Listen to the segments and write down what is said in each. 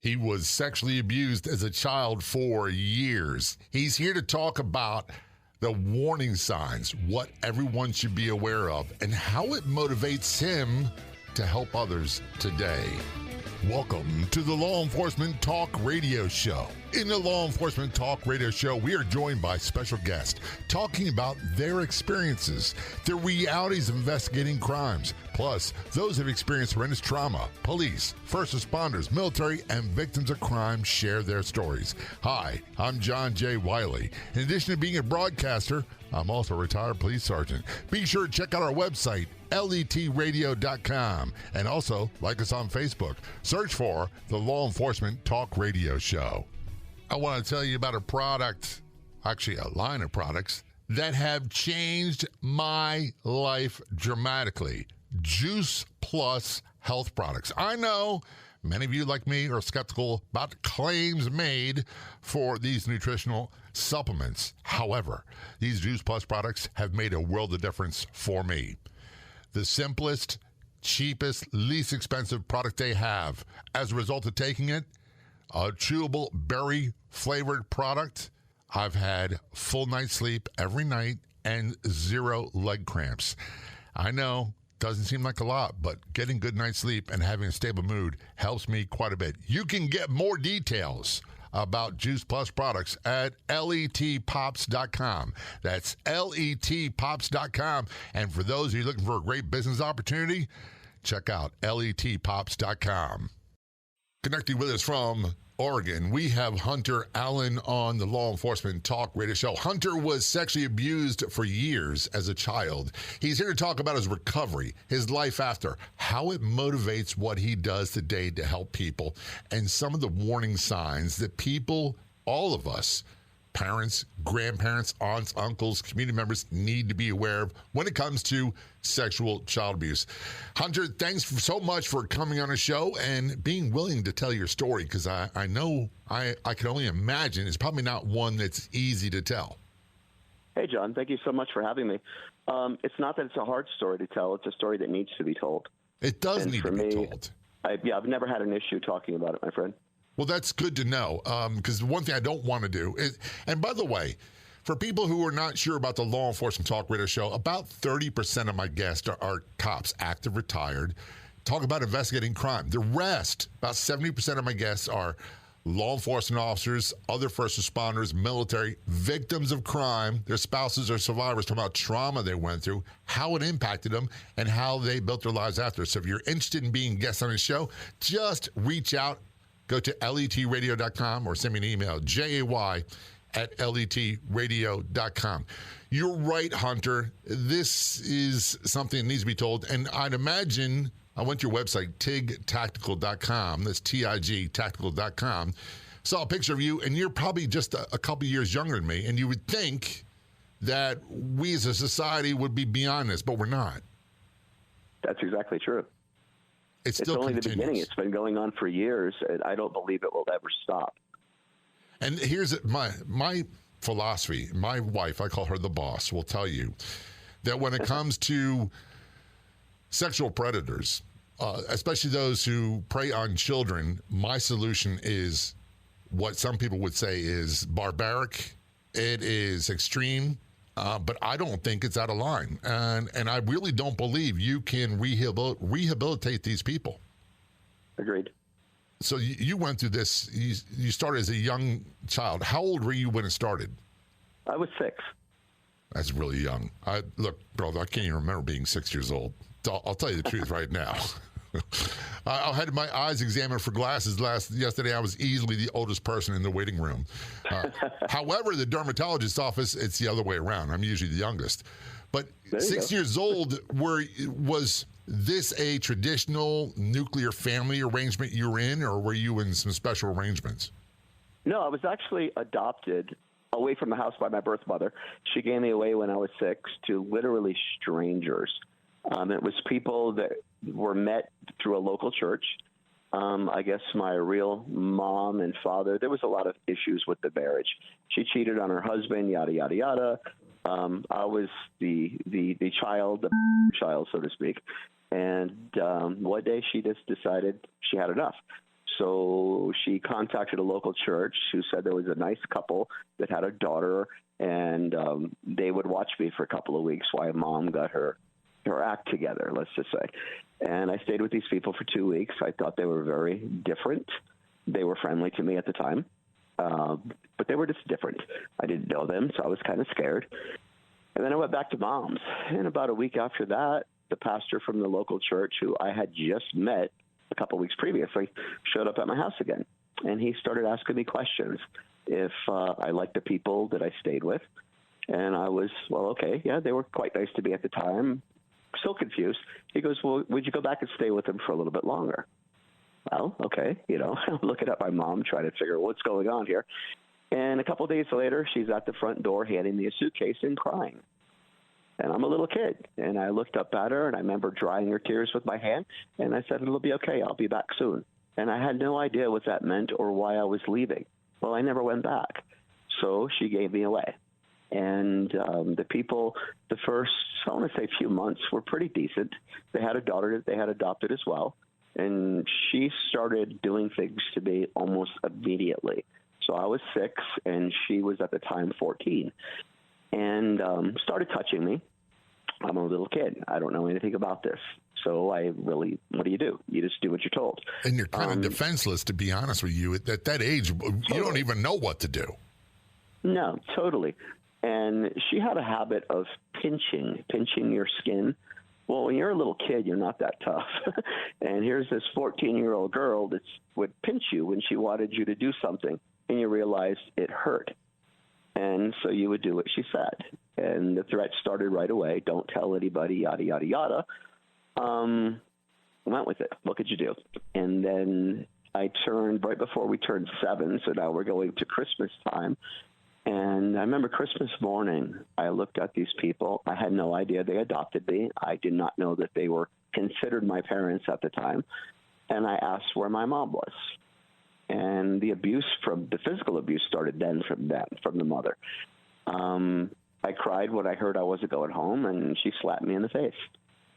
He was sexually abused as a child for years. He's here to talk about the warning signs, what everyone should be aware of, and how it motivates him to help others today. Welcome to the Law Enforcement Talk Radio Show. In the Law Enforcement Talk Radio Show, we are joined by special guests talking about their experiences, the realities of investigating crimes, plus those who have experienced horrendous trauma. Police, first responders, military, and victims of crime share their stories. Hi, I'm John J. Wiley. In addition to being a broadcaster, I'm also a retired police sergeant. Be sure to check out our website, letradio.com, and also like us on Facebook. Search for the Law Enforcement Talk Radio Show. I want to tell you about a product, actually a line of products, that have changed my life dramatically. Juice Plus health products. I know many of you, like me, are skeptical about claims made for these nutritional supplements. However, these Juice Plus products have made a world of difference for me. The simplest, cheapest, least expensive product they have. As a result of taking it, a chewable berry-flavored product, I've had full night's sleep every night and 0 leg cramps. I know, doesn't seem like a lot, but getting good night's sleep and having a stable mood helps me quite a bit. You can get more details about Juice Plus products at letpops.com. That's letpops.com. And for those of you looking for a great business opportunity, check out letpops.com. Connecting with us from Oregon, we have Hunter Allen on the Law Enforcement Talk Radio Show. Hunter was sexually abused for years as a child. He's here to talk about his recovery, his life after, how it motivates what he does today to help people, and some of the warning signs that people, all of us, parents, grandparents, aunts, uncles, community members need to be aware of when it comes to sexual child abuse. Hunter, thanks so much for coming on the show and being willing to tell your story, because I know I can only imagine it's probably not one that's easy to tell. Hey, John, thank you so much for having me. It's not that it's a hard story to tell. It's a story that needs to be told. It does need to be told. I've never had an issue talking about it, my friend. Well, that's good to know, because one thing I don't want to do is, and by the way, for people who are not sure about the Law Enforcement Talk Radio Show, about 30% of my guests are cops, active, retired, talk about investigating crime. The rest, about 70% of my guests are law enforcement officers, other first responders, military, victims of crime, their spouses or survivors, talking about trauma they went through, how it impacted them, and how they built their lives after. So if you're interested in being guests on the show, just reach out. Go to letradio.com or send me an email, jay@letradio.com. You're right, Hunter. This is something that needs to be told. And I'd imagine, I went to your website, tigtactical.com. That's TIG, tactical.com. Saw a picture of you, and you're probably just a couple years younger than me. And you would think that we as a society would be beyond this, but we're not. That's exactly true. It's only the beginning. It's been going on for years, and I don't believe it will ever stop. And here's my philosophy. My wife, I call her the boss, will tell you that when it comes to sexual predators, especially those who prey on children, my solution is what some people would say is barbaric. It is extreme. But I don't think it's out of line. And I really don't believe you can rehabilitate these people. Agreed. So you went through this. You started as a young child. How old were you when it started? I was 6. That's really young. Look, brother, I can't even remember being 6 years old. I'll tell you the truth right now. I had my eyes examined for glasses yesterday. I was easily the oldest person in the waiting room. However, the dermatologist's office, it's the other way around. I'm usually the youngest. But 6 years old, was this a traditional nuclear family arrangement you were in, or were you in some special arrangements? No, I was actually adopted away from the house by my birth mother. She gave me away when I was 6 to literally strangers. It was people that were met through a local church. I guess my real mom and father, there was a lot of issues with the marriage. She cheated on her husband, yada, yada, yada. I was the child, so to speak. And one day she just decided she had enough. So she contacted a local church who said there was a nice couple that had a daughter, and they would watch me for a couple of weeks while Mom got her act together, let's just say. And I stayed with these people for 2 weeks. I thought they were very different. They were friendly to me at the time, but they were just different. I didn't know them, so I was kind of scared. And then I went back to Mom's. And about a week after that, the pastor from the local church, who I had just met a couple of weeks previously, showed up at my house again. And he started asking me questions if I liked the people that I stayed with. And I was, well, okay, yeah, they were quite nice to me at the time. Still confused. He goes, well, would you go back and stay with them for a little bit longer? Well, okay, I'm looking at my mom, trying to figure out what's going on here. And a couple of days later, she's at the front door handing me a suitcase and crying. And I'm a little kid. And I looked up at her, and I remember drying her tears with my hand. And I said, it'll be okay. I'll be back soon. And I had no idea what that meant or why I was leaving. Well, I never went back. So she gave me away. And the people, the first, I want to say few months, were pretty decent. They had a daughter that they had adopted as well. And she started doing things to me almost immediately. So I was 6, and she was at the time 14. And started touching me. I'm a little kid. I don't know anything about this. So what do? You just do what you're told. And you're kind of defenseless, to be honest with you. At that age, you don't even know what to do. No, totally. And she had a habit of pinching your skin. Well, when you're a little kid, you're not that tough. And here's this 14-year-old girl that would pinch you when she wanted you to do something, and you realized it hurt. And so you would do what she said. And the threat started right away. Don't tell anybody, yada, yada, yada. Went with it. What could you do? And then I turned right before we turned 7. So now we're going to Christmas time. And I remember Christmas morning, I looked at these people. I had no idea they adopted me. I did not know that they were considered my parents at the time. And I asked where my mom was. And the physical abuse started then from the mother. I cried when I heard I wasn't going home, and she slapped me in the face.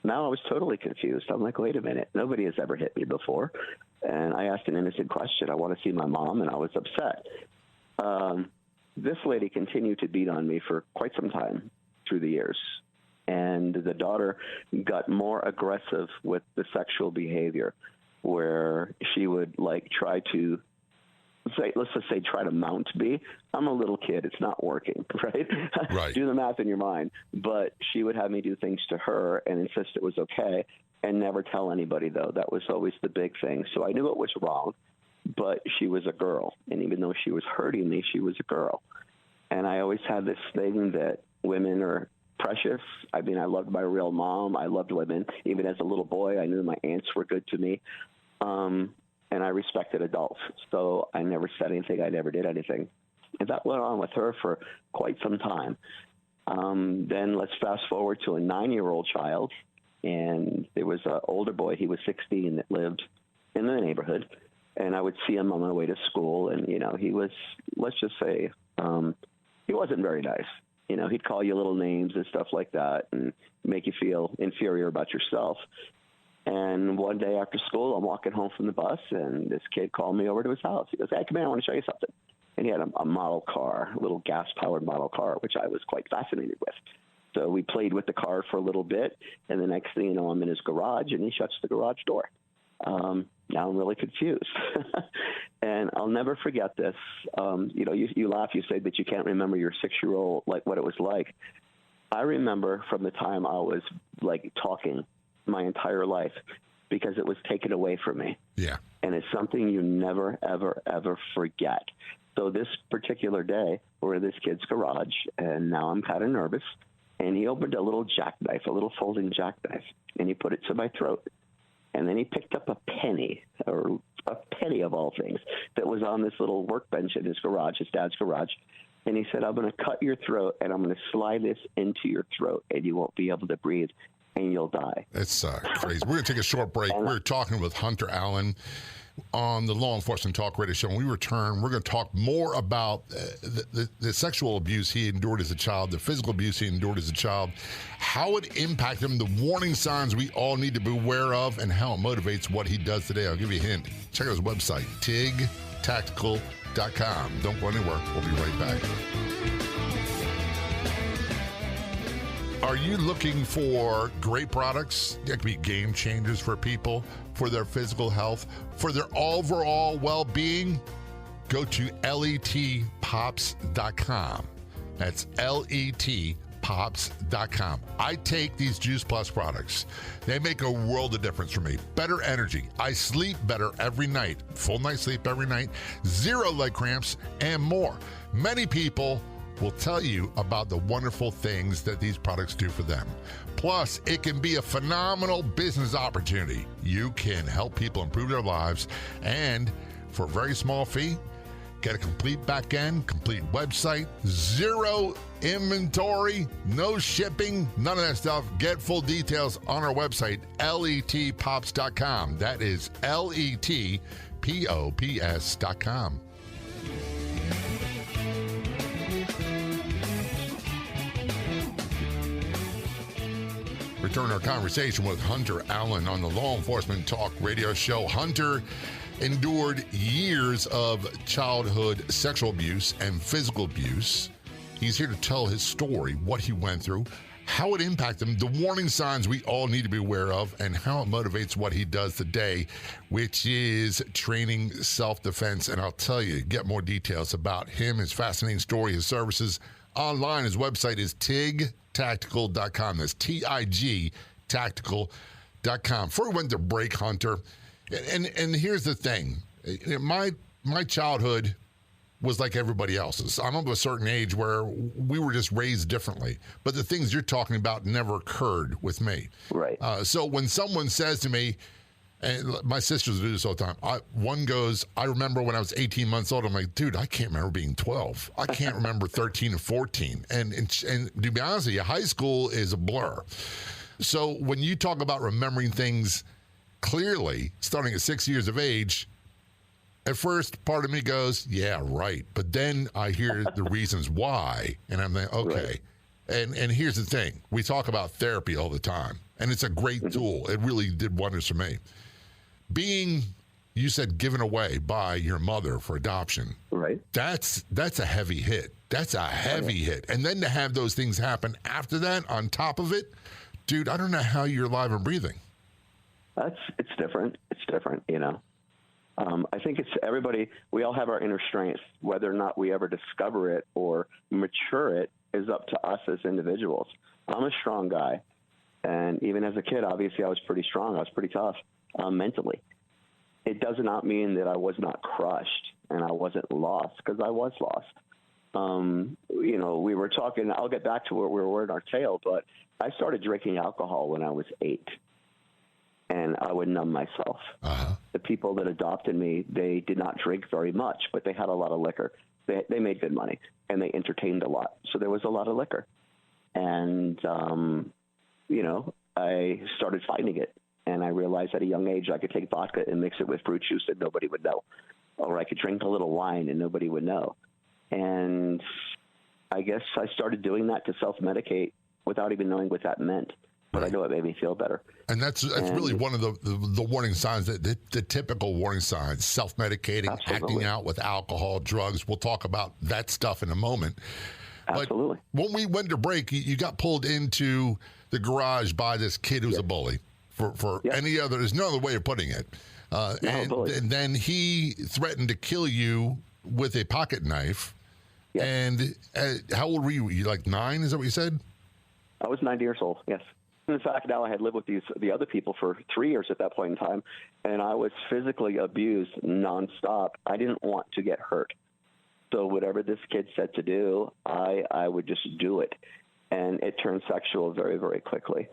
Now I was totally confused. I'm like, wait a minute. Nobody has ever hit me before. And I asked an innocent question. I want to see my mom, and I was upset. This lady continued to beat on me for quite some time through the years. And the daughter got more aggressive with the sexual behavior, where she would try to try to mount me. I'm a little kid. It's not working, right? Right. Do the math in your mind. But she would have me do things to her and insist it was okay and never tell anybody, though. That was always the big thing. So I knew it was wrong, but she was a girl. And even though she was hurting me, she was a girl. And I always had this thing that women are precious. I mean, I loved my real mom. I loved women. Even as a little boy, I knew my aunts were good to me. And I respected adults. So I never said anything. I never did anything. And that went on with her for quite some time. Then let's fast forward to a 9-year-old child. And there was an older boy. He was 16 that lived in the neighborhood. And I would see him on my way to school. And, he was, let's just say, he wasn't very nice. He'd call you little names and stuff like that and make you feel inferior about yourself. And one day after school, I'm walking home from the bus, and this kid called me over to his house. He goes, hey, come here, I want to show you something. And he had a model car, a little gas-powered model car, which I was quite fascinated with. So we played with the car for a little bit, and the next thing you know, I'm in his garage, and he shuts the garage door. Now I'm really confused. And I'll never forget this. You laugh, you say that you can't remember your 6-year-old, what it was like. I remember from the time I was, talking my entire life, because it was taken away from me. Yeah. And it's something you never, ever, ever forget. So this particular day, we're in this kid's garage, and now I'm kind of nervous. And he opened a little jackknife, a little folding jackknife, and he put it to my throat. And then he picked up a penny of all things, that was on this little workbench in his garage, his dad's garage. And he said, I'm going to cut your throat, and I'm going to slide this into your throat, and you won't be able to breathe, and you'll die. That's crazy. We're going to take a short break. We're talking with Hunter Allen. on the Law Enforcement Talk Radio Show. When we return, we're going to talk more about the sexual abuse he endured as a child, the physical abuse he endured as a child, how it impacted him, the warning signs we all need to be aware of, and how it motivates what he does today. I'll give you a hint. Check out his website, tigtactical.com. Don't go anywhere. We'll be right back. Are you looking for great products that could be game changers for people, for their physical health, for their overall well-being? Go to letpops.com. That's letpops.com. I take these Juice Plus products. They make a world of difference for me. Better energy. I sleep better every night. Full night sleep every night. Zero leg cramps and more. Many people will tell you about the wonderful things that these products do for them. Plus, it can be a phenomenal business opportunity. You can help people improve their lives, and for a very small fee, get a complete back end, complete website, zero inventory, no shipping, none of that stuff. Get full details on our website, letpops.com. That is letpops.com. Return our conversation with Hunter Allen on the Law Enforcement Talk Radio Show. Hunter endured years of childhood sexual abuse and physical abuse. He's here to tell his story, what he went through, how it impacted him, the warning signs we all need to be aware of, and how it motivates what he does today, which is training self-defense. And I'll tell you, get more details about him, his fascinating story, his services online. His website is tigtactical.com. That's TIG tactical.com. Before we went to break, Hunter, and here's the thing. My childhood was like everybody else's. I'm of a certain age where we were just raised differently. But the things you're talking about never occurred with me. Right. So when someone says to me, and my sisters do this all the time. One goes, I remember when I was 18 months old. I'm like, dude, I can't remember being 12. I can't remember 13 and 14. And to be honest with you, high school is a blur. So when you talk about remembering things clearly, starting at 6 years of age, at first part of me goes, yeah, right. But then I hear the reasons why, and I'm like, okay. Right. And here's the thing. We talk about therapy all the time, and it's a great tool. It really did wonders for me. Being, you said, given away by your mother for adoption. Right. That's a heavy hit. That's a heavy hit. And then to have those things happen after that, on top of it, dude, I don't know how you're alive and breathing. It's different. It's different, you know. I think it's everybody, we all have our inner strength. Whether or not we ever discover it or mature it is up to us as individuals. I'm a strong guy. And even as a kid, obviously, I was pretty strong. I was pretty tough mentally. It does not mean that I was not crushed and I wasn't lost, because I was lost. You know, we were talking, I'll get back to where we were in our tale, but I started drinking alcohol when I was 8. And I would numb myself. Uh-huh. The people that adopted me, they did not drink very much, but they had a lot of liquor. They made good money, and they entertained a lot. So there was a lot of liquor. And, you know, I started finding it. And I realized at a young age I could take vodka and mix it with fruit juice and nobody would know. Or I could drink a little wine and nobody would know. And I guess I started doing that to self-medicate without even knowing what that meant. But I know it made me feel better. And that's really one of the warning signs, the typical warning signs, self-medicating, acting out with alcohol, drugs. We'll talk about that stuff in a moment. Absolutely. But when we went to break, you got pulled into the garage by this kid who's a bully. For any other, there's no other way of putting it. And then he threatened to kill you with a pocket knife. Yes. And how old were you? You like 9? Is that what you said? I was 9 years old, yes. In fact, now I had lived with the other people for 3 years at that point in time, and I was physically abused nonstop. I didn't want to get hurt. So whatever this kid said to do, I would just do it. And it turned sexual very, very quickly.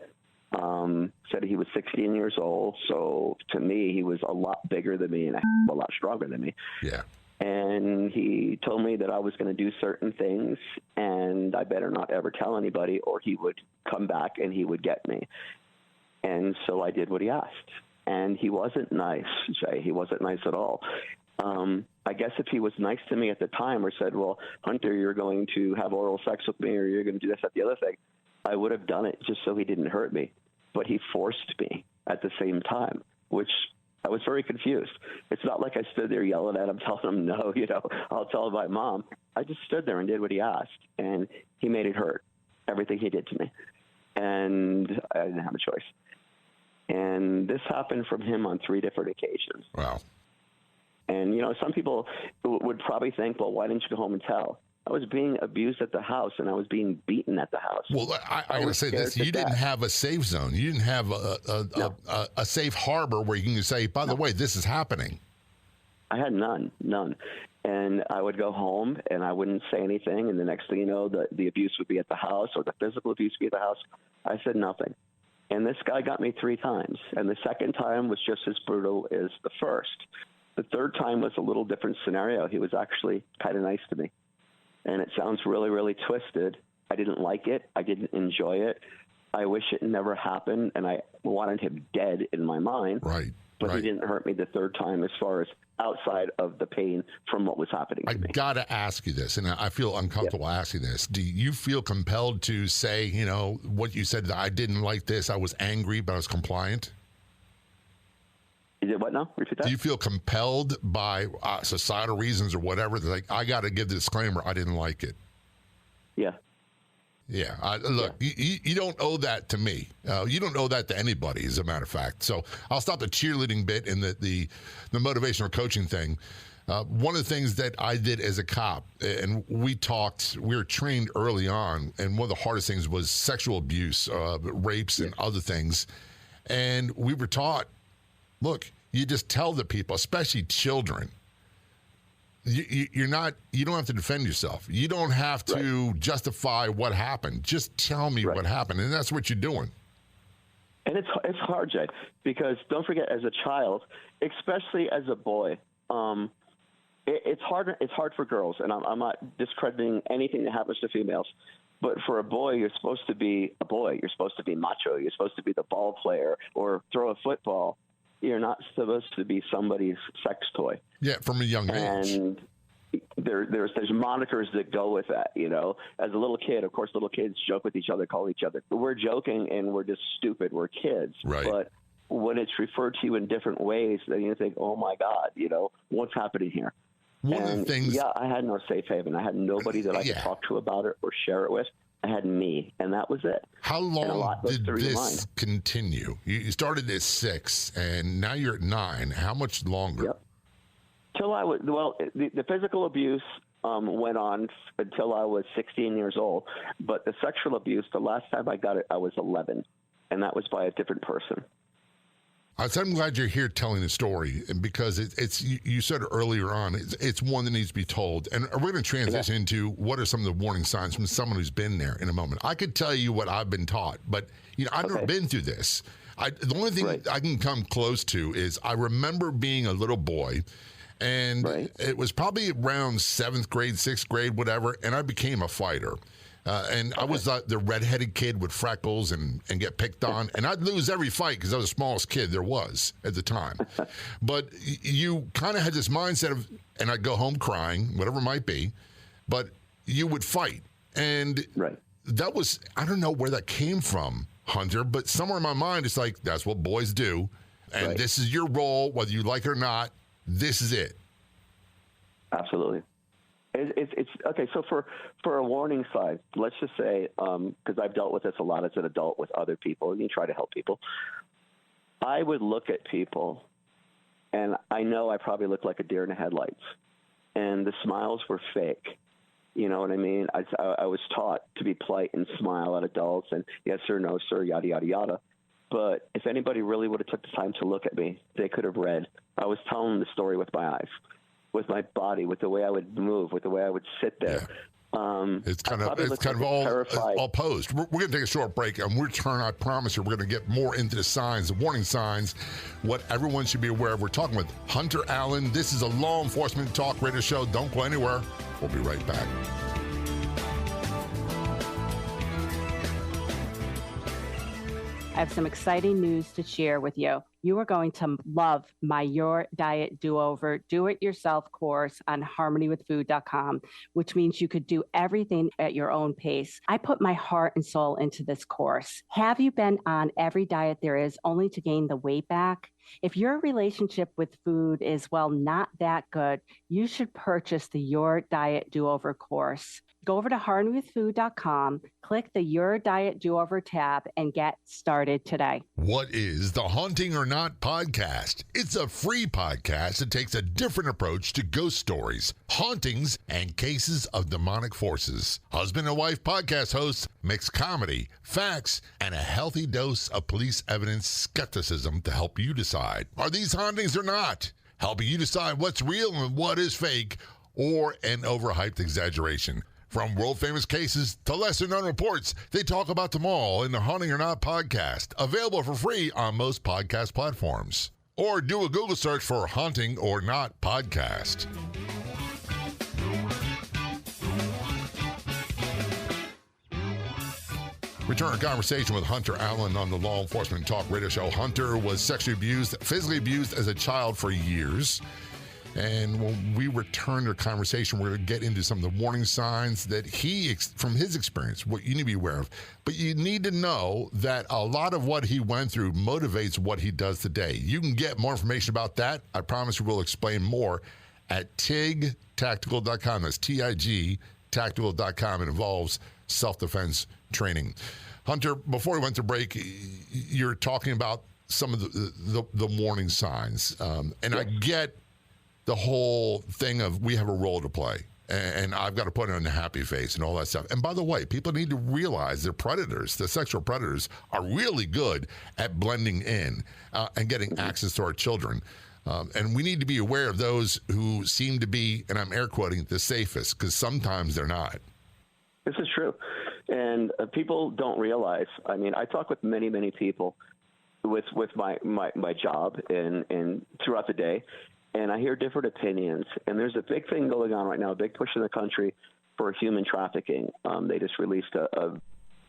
Said he was 16 years old, so to me, he was a lot bigger than me and a lot stronger than me. Yeah. And he told me that I was going to do certain things, and I better not ever tell anybody, or he would come back and he would get me. And so I did what he asked. And he wasn't nice, Jay. He wasn't nice at all. I guess if he was nice to me at the time or said, well, Hunter, you're going to have oral sex with me or you're going to do this, that, the other thing, I would have done it just so he didn't hurt me. But he forced me at the same time, which I was very confused. It's not like I stood there yelling at him, telling him, no, I'll tell my mom. I just stood there and did what he asked, and he made it hurt, everything he did to me. And I didn't have a choice. And this happened from him on 3 different occasions. Wow. And, some people would probably think, well, why didn't you go home and tell? I was being abused at the house, and I was being beaten at the house. Well, I got to say this. You didn't have a safe zone. You didn't have a safe harbor where you can say, by the way, this is happening. I had none. And I would go home, and I wouldn't say anything, and the next thing you know, the abuse would be at the house or the physical abuse would be at the house. I said nothing. And this guy got me 3 times, and the second time was just as brutal as the first. The third time was a little different scenario. He was actually kind of nice to me. And it sounds really, really twisted. I didn't like it. I didn't enjoy it. I wish it never happened, and I wanted him dead in my mind. Right. But he didn't hurt me the third time as far as outside of the pain from what was happening to me. I got to ask you this, and I feel uncomfortable asking this. Do you feel compelled to say, what you said, I didn't like this, I was angry, but I was compliant? Is it what now? Repeat that? Do you feel compelled by societal reasons or whatever? Like, I got to give the disclaimer, I didn't like it. Yeah. Yeah. Look, you don't owe that to me. You don't owe that to anybody, as a matter of fact. So I'll stop the cheerleading bit and the motivational coaching thing. One of the things that I did as a cop, and we were trained early on, and one of the hardest things was sexual abuse, rapes and other things. And we were taught, look, you just tell the people, especially children, you don't have to defend yourself. You don't have to justify what happened. Just tell me what happened. And that's what you're doing. And it's hard, Jay, because don't forget, as a child, especially as a boy, it's hard. It's hard for girls, and I'm not discrediting anything that happens to females. But for a boy, you're supposed to be a boy. You're supposed to be macho. You're supposed to be the ball player or throw a football. You're not supposed to be somebody's sex toy. Yeah, from a young age. And there's monikers that go with that, As a little kid, of course, little kids joke with each other, call each other. We're joking, and we're just stupid. We're kids. Right. But when it's referred to you in different ways, then you think, oh, my God, what's happening here? One of the things... Yeah, I had no safe haven. I had nobody that I could talk to about it or share it with. I had me, and that was it. How long did this continue? You started at 6, and now you're at 9. How much longer? Yep. Till I was the physical abuse went on until I was 16 years old, but the sexual abuse, the last time I got it, I was 11, and that was by a different person. I'm glad you're here telling the story, because it's you said earlier on, it's one that needs to be told. And we're going to transition into what are some of the warning signs from someone who's been there in a moment. I could tell you what I've been taught, but I've never been through this. The only thing I can come close to is I remember being a little boy, and it was probably around 7th grade, 6th grade, whatever, and I became a fighter. And I was the redheaded kid with freckles and get picked on. And I'd lose every fight because I was the smallest kid there was at the time. But you kind of had this mindset of, and I'd go home crying, whatever it might be, but you would fight. And that was, I don't know where that came from, Hunter, but somewhere in my mind, it's like, that's what boys do. And this is your role, whether you like it or not. This is it. Absolutely. It's okay. So for a warning sign, let's just say, because I've dealt with this a lot as an adult with other people, and you try to help people. I would look at people, and I know I probably looked like a deer in the headlights, and the smiles were fake. You know what I mean? I was taught to be polite and smile at adults, and yes sir, no sir, yada yada yada. But if anybody really would have took the time to look at me, they could have read. I was telling the story with my eyes, with my body, with the way I would move, with the way I would sit there. It's kind of all posed. We're going to take a short break, and we'll return. I promise you, we're going to get more into the signs, the warning signs, what everyone should be aware of. We're talking with Hunter Allen. This is a law enforcement talk radio show. Don't go anywhere. We'll be right back. I have some exciting news to share with you. you are going to love my Your Diet Do-Over do-it-yourself course on harmonywithfood.com, which means you could do everything at your own pace. I put my heart and soul into this course. Have you been on every diet there is only to gain the weight back? If your relationship with food is, well, not that good, you should purchase the Your Diet Do-Over course. Go over to harmonywithfood.com, click the Your Diet Do-Over tab, and get started today. What is the Haunting or Not podcast? It's a free podcast that takes a different approach to ghost stories, hauntings, and cases of demonic forces. Husband and wife podcast hosts mix comedy, facts, and a healthy dose of police evidence skepticism to help you decide, are these hauntings or not? Helping you decide what's real and what is fake or an overhyped exaggeration. From world-famous cases to lesser-known reports, they talk about them all in the Haunting or Not podcast, available for free on most podcast platforms. Or do a Google search for Haunting or Not podcast. Return our conversation with Hunter Allen on the Law Enforcement Talk radio show. Hunter was sexually abused, physically abused as a child for years. And when we return to the conversation, we're going to get into some of the warning signs that from his experience, what you need to be aware of. But you need to know that a lot of what he went through motivates what he does today. You can get more information about that. I promise we'll explain more at tigtactical.com. That's TIG, tactical.com. It involves self-defense training. Hunter, before we went to break, you're talking about some of the warning signs. And I get the whole thing of we have a role to play, and I've got to put on a happy face and all that stuff. And by the way, people need to realize the predators, the sexual predators, are really good at blending in and getting access to our children. And we need to be aware of those who seem to be, and I'm air quoting, the safest, because sometimes they're not. This is true. And people don't realize, I mean, I talk with many, many people with my job and throughout the day, and I hear different opinions. And there's a big thing going on right now, a big push in the country for human trafficking. They just released a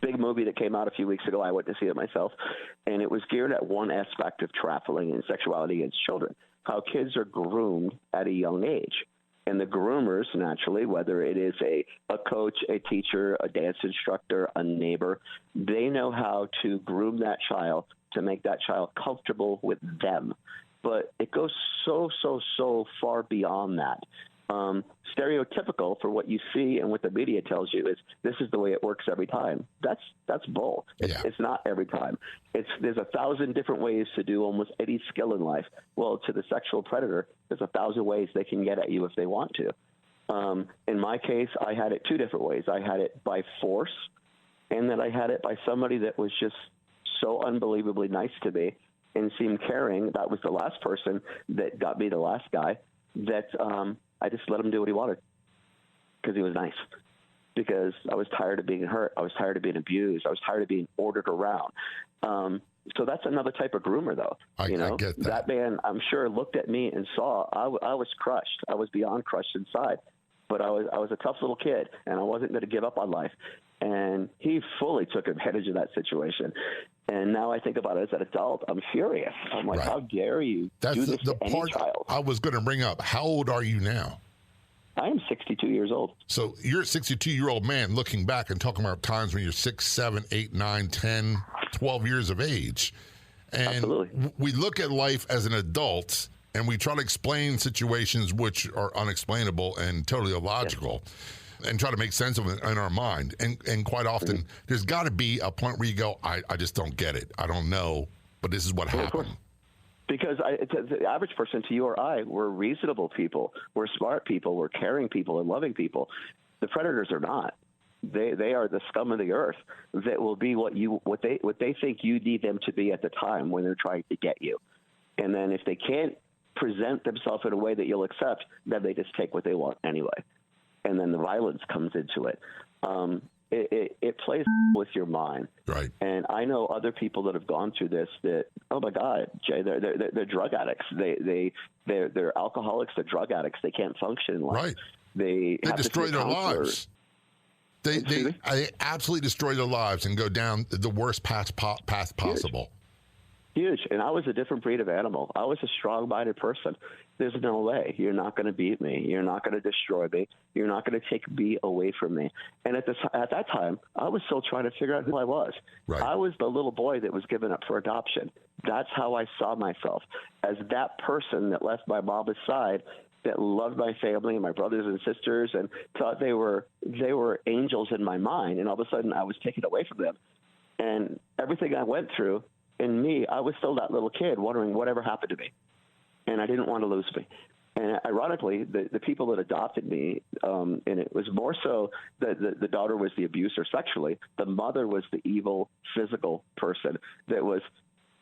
big movie that came out a few weeks ago. I went to see it myself. And it was geared at one aspect of trafficking and sexuality against children, how kids are groomed at a young age. And the groomers, naturally, whether it is a coach, a teacher, a dance instructor, a neighbor, they know how to groom that child to make that child comfortable with them. But it goes so far beyond that. Stereotypical for what you see and what the media tells you is this is the way it works every time. That's bull. It's not every time. There's 1,000 different ways to do almost any skill in life. Well, to the sexual predator, there's 1,000 ways they can get at you if they want to. In my case, I had it two different ways. I had it by force, and then I had it by somebody that was just so unbelievably nice to me and seemed caring. That was the last person that got me, the last guy, that I just let him do what he wanted because he was nice. Because I was tired of being hurt. I was tired of being abused. I was tired of being ordered around. So that's another type of groomer, though. I get that man, I'm sure, looked at me and saw I was crushed. I was beyond crushed inside. But I was a tough little kid, and I wasn't going to give up on life. And he fully took advantage of that situation. And now I think about it as an adult, I'm furious. I'm like, How dare you do this to any child? I was going to bring up. How old are you now? I am 62 years old. So you're a 62-year-old man looking back and talking about times when you're 6, 7, 8, 9, 10, 12 years of age. And Absolutely. We look at life as an adult, and we try to explain situations which are unexplainable and totally illogical. Yes. And try to make sense of it in our mind. And quite often, there's got to be a point where you go, I just don't get it. I don't know, but this is what happened. Because the average person, to you or I, we're reasonable people. We're smart people. We're caring people and loving people. The predators are not. They are the scum of the earth that will be what they think you need them to be at the time when they're trying to get you. And then if they can't present themselves in a way that you'll accept, then they just take what they want anyway. And then the violence comes into it. It plays with your mind. Right. And I know other people that have gone through this that, oh my God, Jay, they're drug addicts. They're alcoholics. They're drug addicts. They can't function in life. Right. They destroy their lives. They absolutely destroy their lives and go down the worst path possible. Huge. And I was a different breed of animal. I was a strong-minded person. There's no way. You're not going to beat me. You're not going to destroy me. You're not going to take me away from me. And at that time, I was still trying to figure out who I was. Right. I was the little boy that was given up for adoption. That's how I saw myself, as that person that left my mama's side, that loved my family and my brothers and sisters and thought they were angels in my mind. And all of a sudden I was taken away from them. And everything I went through, in me, I was still that little kid wondering whatever happened to me. And I didn't want to lose me. And ironically, the people that adopted me, and it was more so the daughter was the abuser sexually. The mother was the evil physical person that was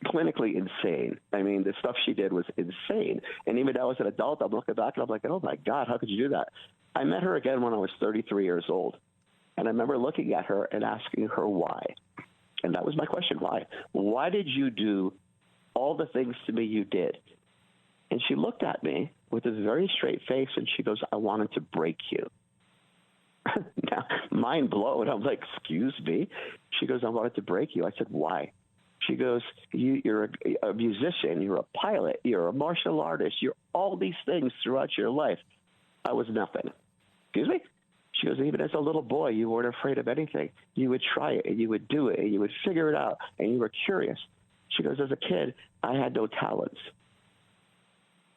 clinically insane. I mean, the stuff she did was insane. And even now as an adult, I'm looking back and I'm like, oh my God, how could you do that? I met her again when I was 33 years old. And I remember looking at her and asking her why. And that was my question. Why? Why did you do all the things to me you did? And she looked at me with a very straight face and she goes, I wanted to break you. Now, mind blown. I'm like, excuse me? She goes, I wanted to break you. I said, why? She goes, you're a musician, you're a pilot, you're a martial artist, you're all these things throughout your life. I was nothing. Excuse me? She goes, even as a little boy, you weren't afraid of anything. You would try it, and you would do it, and you would figure it out, and you were curious. She goes, as a kid, I had no talents.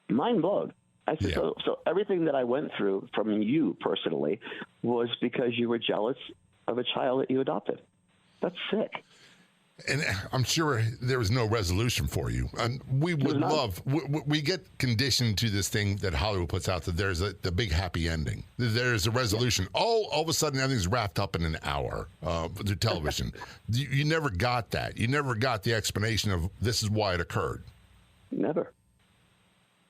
Mind blown. I said, Yeah. so everything that I went through from you personally was because you were jealous of a child that you adopted. That's sick. And I'm sure there was no resolution for you. And we would love, we get conditioned to this thing that Hollywood puts out, that there's the big happy ending. There's a resolution. Yeah. Oh, all of a sudden everything's wrapped up in an hour through television. You never got that. You never got the explanation of this is why it occurred. Never.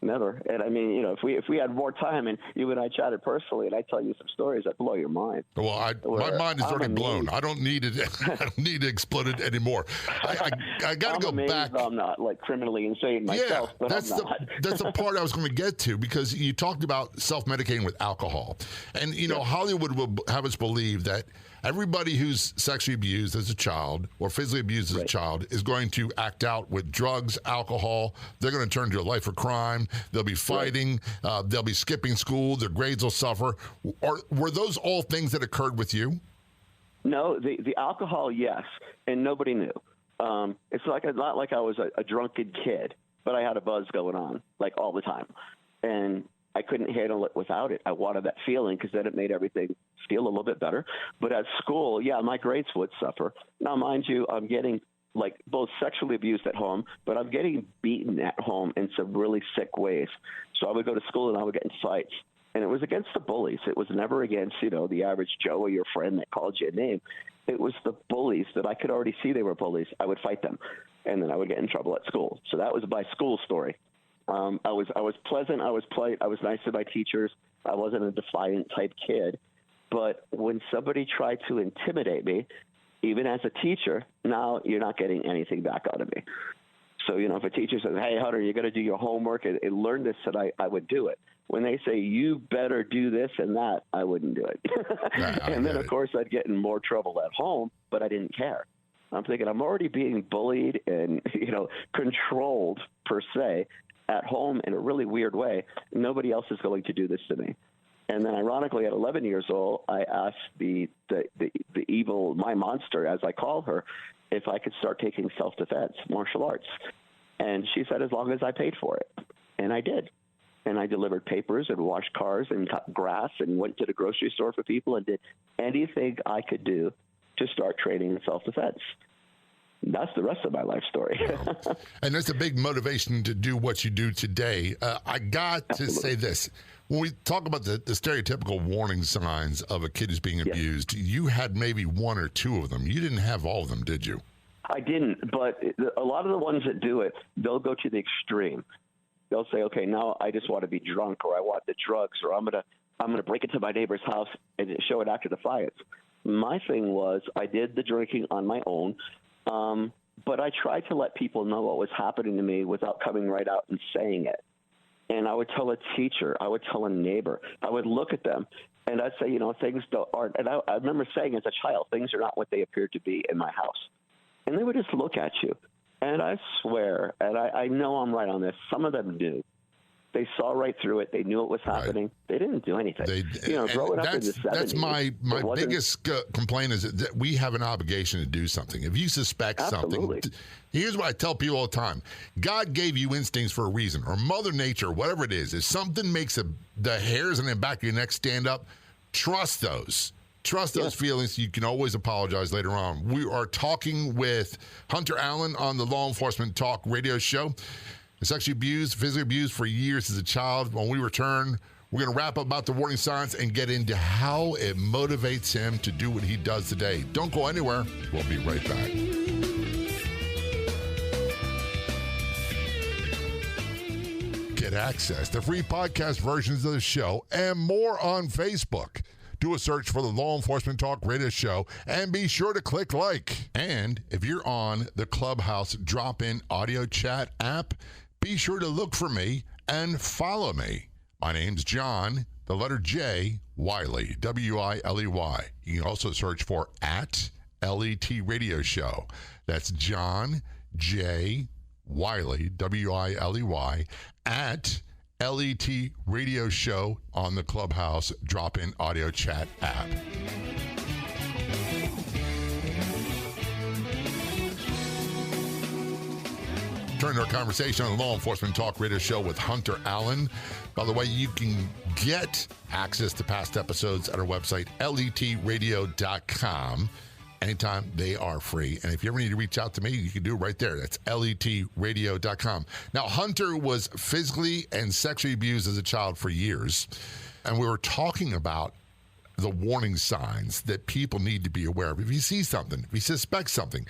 And I mean, if we had more time and you and I chatted personally and I tell you some stories that blow your mind. Well, my mind is already blown. I don't need it. I don't need to explode it anymore. I got to go back. I'm not like criminally insane myself. Yeah, but that's the part I was going to get to, because you talked about self-medicating with alcohol. And, Hollywood will have us believe that everybody who's sexually abused as a child or physically abused as a child is going to act out with drugs, alcohol. They're going to turn to a life of crime. They'll be fighting. They'll be skipping school. Their grades will suffer. Or were those all things that occurred with you? No, the alcohol, yes, and nobody knew. It's not like I was a drunken kid, but I had a buzz going on like all the time, and I couldn't handle it without it. I wanted that feeling because then it made everything feel a little bit better. But at school, yeah, my grades would suffer. Now, mind you, I'm getting both sexually abused at home, but I'm getting beaten at home in some really sick ways. So I would go to school and I would get in fights. And it was against the bullies. It was never against, the average Joe or your friend that called you a name. It was the bullies that I could already see they were bullies. I would fight them, and then I would get in trouble at school. So that was my school story. I was pleasant. I was polite. I was nice to my teachers. I wasn't a defiant type kid. But when somebody tried to intimidate me, even as a teacher, now you're not getting anything back out of me. So, if a teacher says, hey, Hunter, you got to do your homework and learn this, and I would do it. When they say, you better do this and that, I wouldn't do it. And then, of course, I'd get in more trouble at home, but I didn't care. I'm thinking I'm already being bullied and, controlled, per se, at home in a really weird way. Nobody else is going to do this to me. And then, ironically, at 11 years old, I asked the evil, my monster, as I call her, if I could start taking self-defense, martial arts. And she said, as long as I paid for it. And I did. And I delivered papers and washed cars and cut grass and went to the grocery store for people and did anything I could do to start training in self-defense. That's the rest of my life story. Wow. And that's a big motivation to do what you do today. I got to say this. When we talk about the stereotypical warning signs of a kid who's being abused, you had maybe one or two of them. You didn't have all of them, did you? I didn't, but a lot of the ones that do it, they'll go to the extreme. They'll say, okay, now I just want to be drunk, or I want the drugs, or I'm gonna break into my neighbor's house and show an act of defiance. My thing was I did the drinking on my own, but I tried to let people know what was happening to me without coming right out and saying it. And I would tell a teacher, I would tell a neighbor, I would look at them, and I'd say, things aren't. And I remember saying as a child, things are not what they appear to be in my house. And they would just look at you. And I swear, and I know I'm right on this, some of them knew. They saw right through it. They knew it was happening. Right. They didn't do anything. Growing up in the 70s. That's my biggest complaint is that we have an obligation to do something. If you suspect something, here's what I tell people all the time. God gave you instincts for a reason, or Mother Nature, whatever it is. If something makes the hairs on the back of your neck stand up, trust those. Trust those feelings. You can always apologize later on. We are talking with Hunter Allen on the Law Enforcement Talk radio show. Sexually abused, physically abused for years as a child. When we return, we're going to wrap up about the warning signs and get into how it motivates him to do what he does today. Don't go anywhere. We'll be right back. Get access to free podcast versions of the show and more on Facebook. Do a search for the Law Enforcement Talk radio show and be sure to click like. And if you're on the Clubhouse drop-in audio chat app, be sure to look for me and follow me. My name's John, the letter J, Wiley, W-I-L-E-Y. You can also search for @LET Radio Show. That's John J. Wiley, W-I-L-E-Y, @LET Radio Show on the Clubhouse drop-in audio chat app. Turn to our conversation on the Law Enforcement Talk radio show with Hunter Allen. By the way, you can get access to past episodes at our website, letradio.com. Anytime, they are free. And if you ever need to reach out to me, you can do it right there. That's letradio.com. Now, Hunter was physically and sexually abused as a child for years. And we were talking about the warning signs that people need to be aware of. If you see something, if you suspect something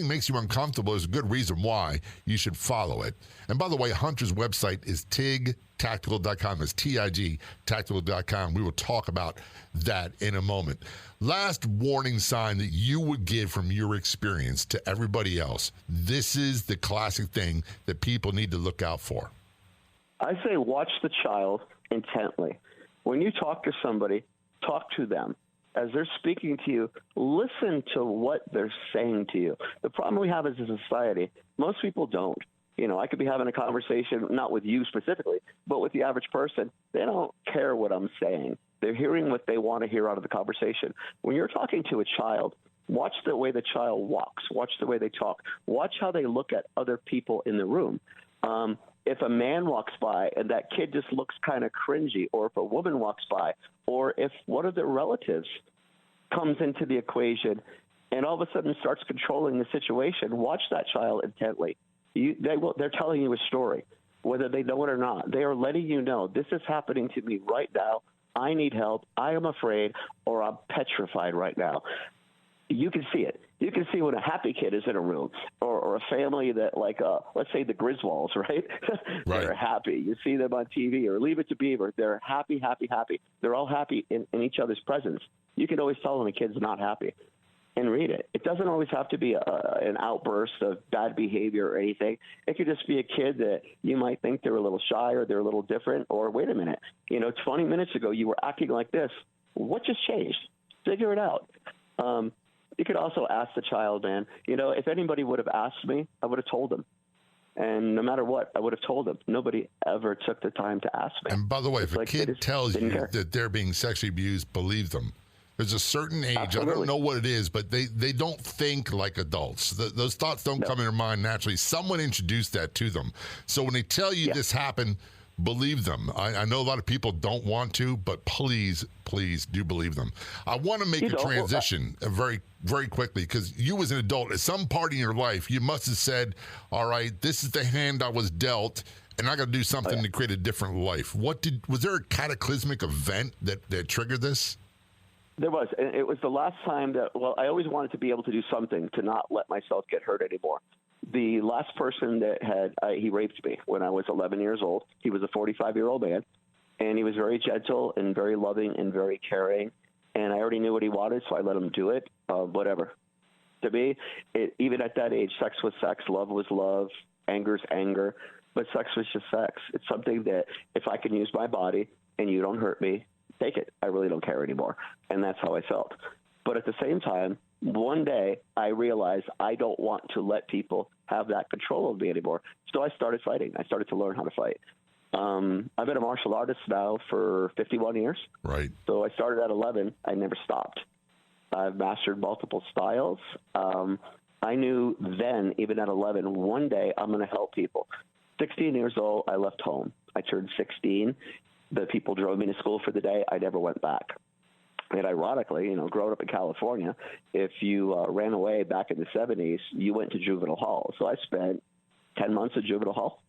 makes you uncomfortable, there's a good reason why you should follow it. And by the way, Hunter's website is tigtactical.com. It's TIG tactical.com. We will talk about that in a moment. Last warning sign that you would give from your experience to everybody else. This is the classic thing that people need to look out for. I say watch the child intently. When you talk to somebody, talk to them. As they're speaking to you, listen to what they're saying to you. The problem we have as a society, most people don't. I could be having a conversation, not with you specifically, but with the average person. They don't care what I'm saying. They're hearing what they want to hear out of the conversation. When you're talking to a child, watch the way the child walks. Watch the way they talk. Watch how they look at other people in the room. If a man walks by and that kid just looks kind of cringy, or if a woman walks by, or if one of their relatives comes into the equation and all of a sudden starts controlling the situation, watch that child intently. They're telling you a story, whether they know it or not. They are letting you know, this is happening to me right now. I need help. I am afraid, or I'm petrified right now. You can see it. You can see when a happy kid is in a room, or a family that, let's say the Griswolds, right? They're happy. You see them on TV, or Leave It to Beaver. They're happy, happy, happy. They're all happy in each other's presence. You can always tell when a kid's not happy and read it. It doesn't always have to be an outburst of bad behavior or anything. It could just be a kid that you might think they're a little shy, or they're a little different, or wait a minute, 20 minutes ago you were acting like this. What just changed? Figure it out. You could also ask the child, man, if anybody would have asked me, I would have told them. And no matter what, I would have told them. Nobody ever took the time to ask me. And by the way, if a kid tells you that they're being sexually abused, believe them. There's a certain age, Absolutely. I don't know what it is, but they don't think like adults. Those thoughts don't come in their mind naturally. Someone introduced that to them. So when they tell you this happened, believe them. I know a lot of people don't want to, but please do believe them. I want to make a transition very, very quickly, because you as an adult, at some part in your life, you must have said, all right, this is the hand I was dealt, and I got to do something to create a different life. Was there a cataclysmic event that triggered this? There was. And it was the last time that, I always wanted to be able to do something to not let myself get hurt anymore. The last person that he raped me when I was 11 years old. He was a 45-year-old man, and he was very gentle and very loving and very caring. And I already knew what he wanted, so I let him do it. Whatever. To me, even at that age, sex was sex, love was love, anger's anger, but sex was just sex. It's something that if I can use my body and you don't hurt me, take it. I really don't care anymore. And that's how I felt. But at the same time, one day I realized I don't want to let people have that control over me anymore. So I started fighting. I started to learn how to fight. I've been a martial artist now for 51 years. Right. So I started at 11. I never stopped. I've mastered multiple styles. I knew then, even at 11, one day I'm going to help people. 16 years old, I left home. I turned 16. The people drove me to school for the day. I never went back. And ironically, growing up in California, if you ran away back in the 70s, you went to juvenile hall. So I spent 10 months in juvenile hall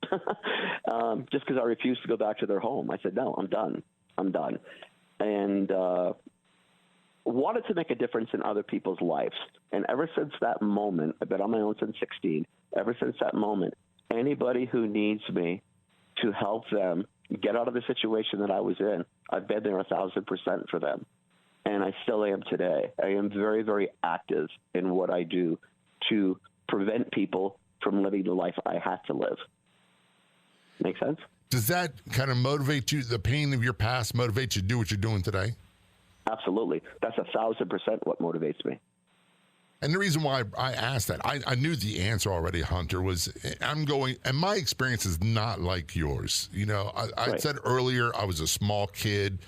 just because I refused to go back to their home. I said, no, I'm done. And wanted to make a difference in other people's lives. And ever since that moment, I've been on my own since 16. Ever since that moment, anybody who needs me to help them get out of the situation that I was in, I've been there 1,000% for them. And I still am today. I am very, very active in what I do to prevent people from living the life I had to live. Make sense? Does that kind of motivate you, the pain of your past motivates you to do what you're doing today? Absolutely. That's 1,000% what motivates me. And the reason why I asked that, I knew the answer already, Hunter, was and my experience is not like yours. I Right. said earlier, I was a small kid,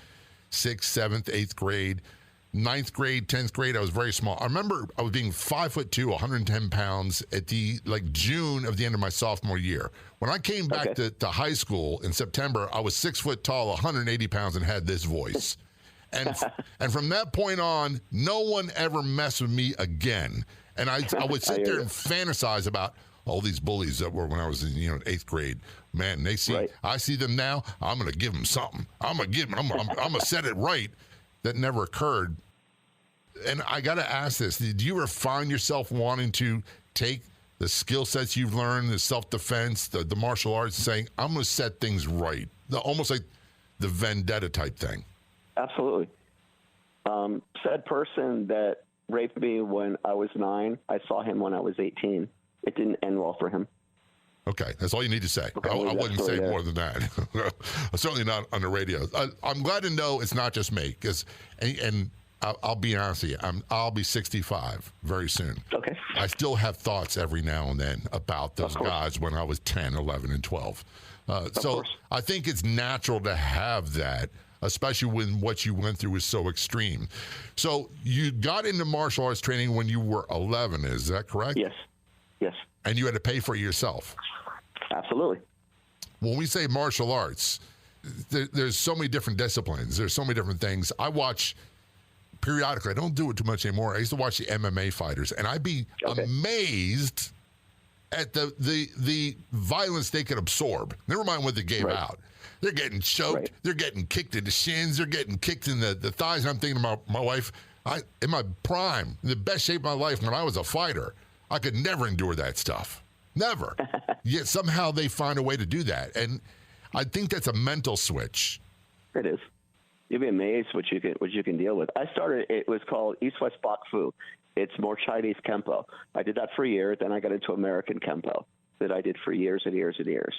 6th, 7th, 8th grade. 9th grade, 10th grade, I was very small. I remember I was being 5'2", 110 pounds at the June of the end of my sophomore year. When I came back to high school in September, I was 6 foot tall, 180 pounds, and had this voice. And from that point on, no one ever messed with me again. And I would sit there and fantasize about all these bullies that were when I was in 8th grade. Man, they see I see them now. I'm going to give them something. I'm going to set it right. That never occurred. And I got to ask this. Did you ever find yourself wanting to take the skill sets you've learned, the self-defense, the martial arts, saying, I'm going to set things right? Almost like the vendetta type thing. Absolutely. Said person that raped me when I was 9, I saw him when I was 18. It didn't end well for him. Okay, that's all you need to say. Okay, I wouldn't say more than that. Certainly not on the radio. I'm glad to know it's not just me, and I'll be honest with you, I'll be 65 very soon. Okay. I still have thoughts every now and then about those guys when I was 10, 11, and 12. So I think it's natural to have that, especially when what you went through was so extreme. So you got into martial arts training when you were 11, is that correct? Yes. And you had to pay for it yourself? Absolutely. When we say martial arts, there's so many different disciplines. There's so many different things. I watch periodically. I don't do it too much anymore. I used to watch the MMA fighters, and I'd be amazed at the violence they could absorb. Never mind what they gave out. They're getting choked. Right. They're getting kicked in the shins. They're getting kicked in the thighs. And I'm thinking about my wife. In my prime, in the best shape of my life when I was a fighter, I could never endure that stuff. Never. Yet somehow they find a way to do that. And I think that's a mental switch. It is. You'd be amazed what you can deal with. It was called East West Bok Fu. It's more Chinese Kempo. I did that for a year. Then I got into American Kempo that I did for years and years and years.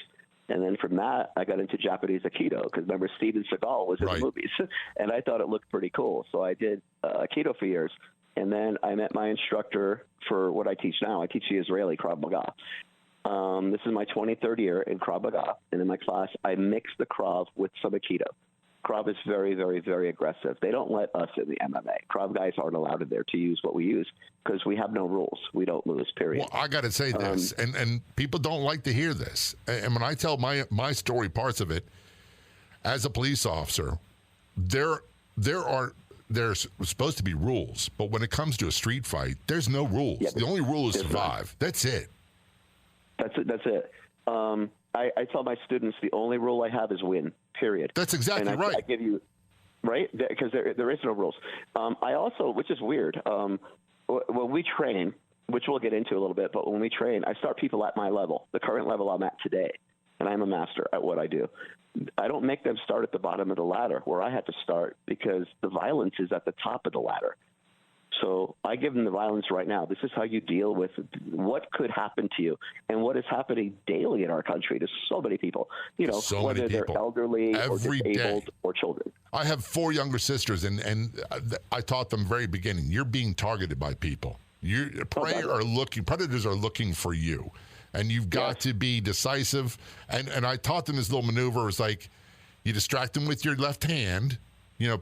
And then from that, I got into Japanese Aikido because remember Steven Seagal was in the movies. And I thought it looked pretty cool. So I did Aikido for years. And then I met my instructor for what I teach now. I teach the Israeli Krav Maga. This is my 23rd year in Krav Maga. And in my class, I mix the Krav with some Aikido. Krav is very, very, very aggressive. They don't let us in the MMA. Krav guys aren't allowed in there to use what we use because we have no rules. We don't lose, period. Well, I got to say this, and people don't like to hear this. And when I tell my story, parts of it, as a police officer, there's supposed to be rules. But when it comes to a street fight, there's no rules. Yeah, the only rule is survive. That's it. That's it. I tell my students the only rule I have is win, period. That's exactly right. I give you, right? Because there is no rules. I also, which is weird, when we train, which we'll get into a little bit, but when we train, I start people at my level, the current level I'm at today, and I'm a master at what I do. I don't make them start at the bottom of the ladder where I had to start because the violence is at the top of the ladder. So I give them the violence right now. This is how you deal with what could happen to you and what is happening daily in our country to so many people, whether they're elderly or disabled or children. I have 4 younger sisters, and I taught them very beginning, you're being targeted by people. Predators are looking for you, and you've got to be decisive. And I taught them this little maneuver. It was like you distract them with your left hand,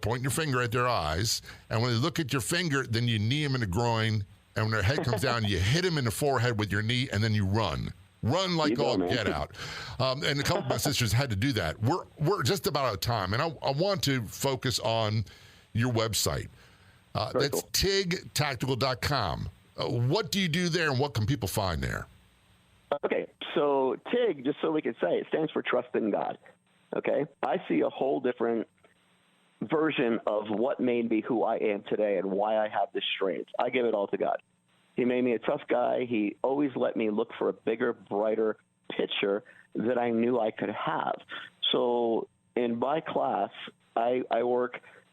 point your finger at their eyes, and when they look at your finger, then you knee them in the groin, and when their head comes down, you hit them in the forehead with your knee, and then you run. Run like all get out. And a couple of my sisters had to do that. We're just about out of time, and I want to focus on your website. That's tigtactical.com. What do you do there, and what can people find there? Okay, so TIG, just so we can say, it stands for Trust in God. Okay, I see a whole different version of what made me who I am today and why I have this strength. I give it all to God. He made me a tough guy. He always let me look for a bigger, brighter picture that I knew I could have. So in my class, I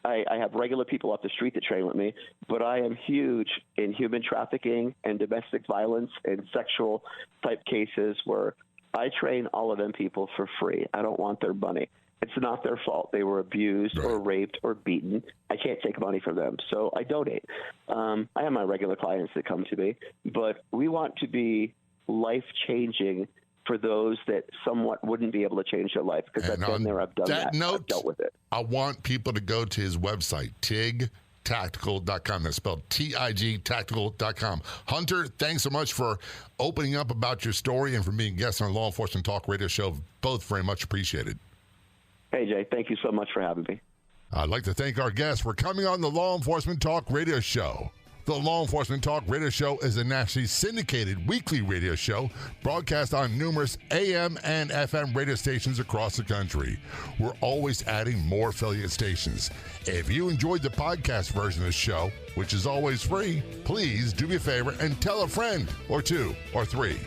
have regular people off the street that train with me, but I am huge in human trafficking and domestic violence and sexual type cases where I train all of them people for free. I don't want their money. It's not their fault. They were abused or raped or beaten. I can't take money from them, so I donate. I have my regular clients that come to me, but we want to be life-changing for those that somewhat wouldn't be able to change their life, because I've been there, I've done that, I've dealt with it. I want people to go to his website, tigtactical.com. That's spelled TIG tactical.com. Hunter, thanks so much for opening up about your story and for being a guest on our Law Enforcement Talk radio show. Both very much appreciated. Hey, Jay, thank you so much for having me. I'd like to thank our guests for coming on the Law Enforcement Talk radio show. The Law Enforcement Talk radio show is a nationally syndicated weekly radio show broadcast on numerous AM and FM radio stations across the country. We're always adding more affiliate stations. If you enjoyed the podcast version of the show, which is always free, please do me a favor and tell a friend or 2 or 3.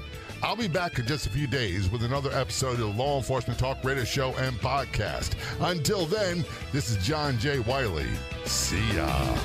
I'll be back in just a few days with another episode of the Law Enforcement Talk radio show and podcast. Until then, this is John J. Wiley. See ya.